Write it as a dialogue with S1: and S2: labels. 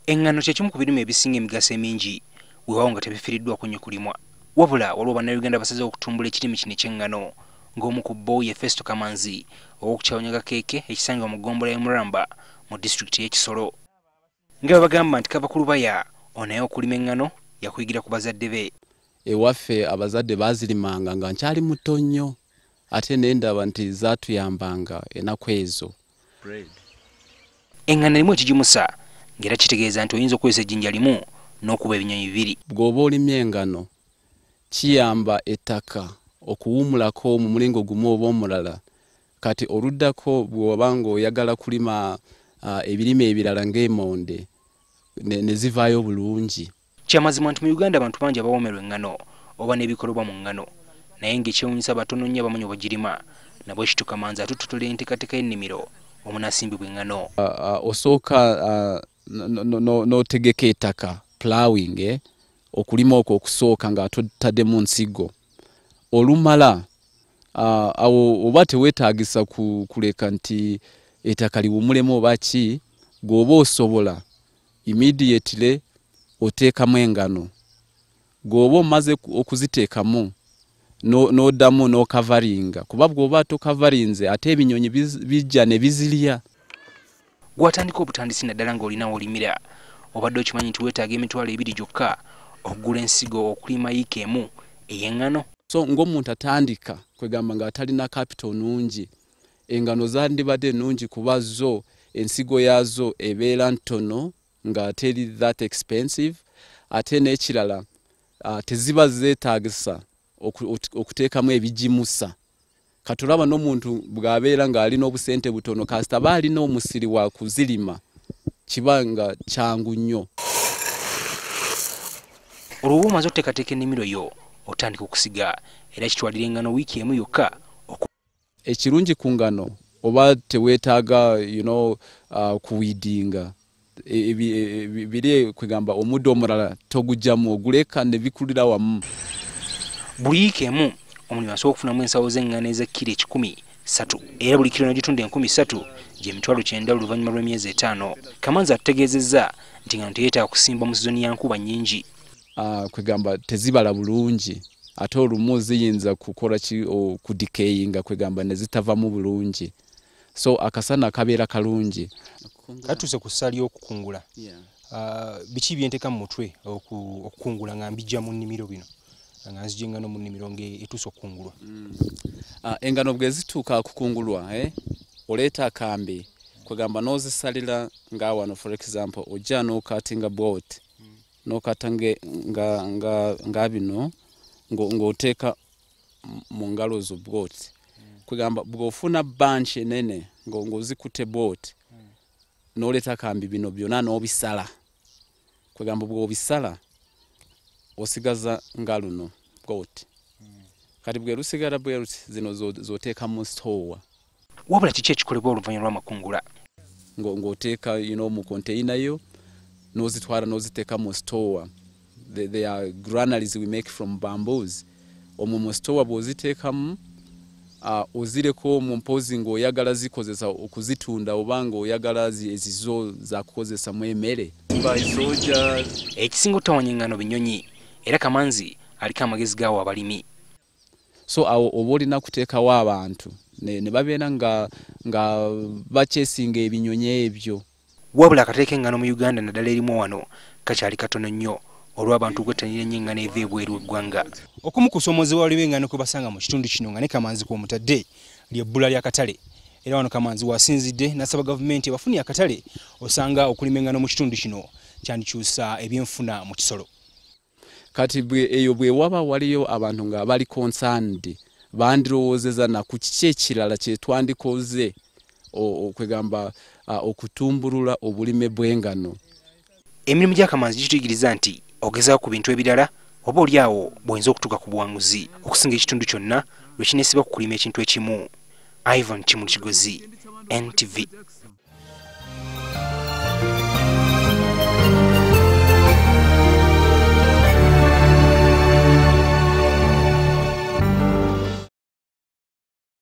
S1: Engano kye kimu ku birime ebisinga emigaso emingi weewaawo nga tebifiiriddwako nnyo kulimwa. Wabula waliwo bannayuganda basazeewo okutumbula ekirime kino eky'engano ng'omu ku bo ye Festo Kamanzi ow'okukyawanya Kakeeke ekisangibwa mu ggombolola y'e Muramba mu disitulikiti y'e Kisoro. Nga bagamba nti kava ku lubaya onaye okulima engano yakuyigira ku bazadde be.
S2: Ewaffe abazadde baazirimanga nga nkyali muto nnyo ate ne ndaba nti zaatuyambanga ennaku ezo.
S1: Engano erimu ekigimusa ng'era kitegeeza nti oyinza okukozesa ejjinja limu n'okuba ebinyonyi bibiri.
S2: Bw'oba olimye engano kiyamba ettaka okuwumulako mu mulingo gumu oba omulala. Kati oluddako bw'oba ng'oyagala kulima ebirime ebirala ng'emonde ne zivaayo bulungi.
S1: Kyamazima nti mu Uganda abantu bangi abawoomerwa engano oba n'ebikolebwa mu ngano, naye ng'ekyewuunyisa batono nnyo abamanyi obugirima nabwe Festo Kamanzi atututola enteekateeka y'ennimiro omunaasimbibwa engano.
S2: Osooka n'otegeka ettaka plowing, okulima okwo okusooka nga totaddemu nsigo. Olumala awo oba teweetaagisa kuleka nti ettaka liwumulemu oba ki, gw'oba osobola immediately oteekamu engano. Gw'oba omaze okuziteekamu n'oddamu n'okavaringa, kuba bw'oba tokavarinze ate ebinyonyi bijja ne bizirya.
S1: Gwatandika obutandisi naddala ng'olinawo olimira obadde okimanyi nti weetaaga emitwalo 2 gyokka okugula ensigo okulima yiika emu ey'engano?
S2: So ng'omuntu atandika kwegamba nga atalina capital nungi, engano zandibadde nungi kuba zo ensigo yaazo ebeera ntono nga teri that expensive, ate n'ekirala teziba zeetaagisa okuteekamu ebigimusa. Katulaba n'omuntu bw'abeera ng'alina obusente butono kasita aba alina omusiri wa kuzirima kiba nga kyangu nnyo.
S1: Olwo omaze okuteekateeka ennimiro yo otandika okusiga era kitwalira engano wiiki emu yokka.
S2: Ekirungi ku ngano oba teweetaaga kuwiidinga biri kwegamba omuddo omulala togujjamu, oguleka ne bikulira wamu.
S1: Buli yiiki emu omulimi asobola okufunamu ensawo z'engano eza kilo 13 era buli kilo n'agitunda 13,000 gy'emitwalo 9 oluvannyuma lw'emyezi 5. Kamanzi atutegeezezza nti engano teyeetaaga kusimba mu sizoni ya nkuba nnyingi.
S2: Kwegamba tezibala bulungi ate olumu ziyinza kukola kudikeyinga kwegamba ne zitavamu bulungi. So akasana kabeera kalungi.
S3: Katuuse ku ssa ly'okukungula. Biki byenteeka mu mutwe okukungula nga mbijja mu nnimiro bino nga nzijja engano mu nnimiro ng'etuuse okukungulwa?
S2: Engano bwe zituuka kukungulwa oleeta akambi kwegamba n'ozisalira nga wano for example ojja n'okatinga boat n'okata nga bino ng'oteeka mu ngalo zo boat. Kwegamba bw'ofuna bunch enene ng'ozikutte boat n'oleeta akambi bino byonna n'obisala. Kwegamba bw'obisala osigaza nga luno boat. Kati bwe lusigala bwe luti zino z'oteeka mu store.
S1: Wabula kiki ekikolebwa oluvannyuma lw'amakungula?
S2: Ng'oteeka mu container yo n'ozitwala n'oziteeka mu store. They are granaries we make from bamboos. Omwo mu store bw'oziteekamu ozireko mu mpozi ng'oyagala zikozesa okuzitunda oba ng'oyagala ezizo za kukozesa mu emmere.
S1: Ekisinga otawanya engano binyonyi era Kamanzi aliko amagezi gaawo abalimi.
S2: So awo oba olina kuteekawo abantu ne babeera nga bakyesinga ebinyonyi ebyo.
S1: Wabula akateeka engano mu Uganda naddala erimu wano kakyali katono nnyo olw'abantu gwettanira ennyo engano eva ebweru w'eggwanga.
S3: Okumu ku kusoomoozebwa w'engano kwe basanga mu kitundu kino nga ne Kamanzi kw'omutadde ly'ebbula ly'akatale. Era wano Kamanzi wasinzidde n'asaba gavumenti ebafunye akatale osanga okulima engano mu kitundu kino kyandikyusa ebyenfuna mu Kisoro.
S2: Kati eyo bwe waba waliyo abantu nga bali concerned bandirowoozeza na ku kiki ekirala kye twandikoze okwegamba okutumbulula obulime bw'engano.
S1: Emirimu gya Kamanzi gituyigiriza nti ogezaako ku bintu ebirala oba oli awo bw'oyinza okutuuka ku buwanguzi okusinga ekitundu kyonna lwe kineesiba ku kulima ekintu ekimu. Ivan Kimuli Kigozi, NTV.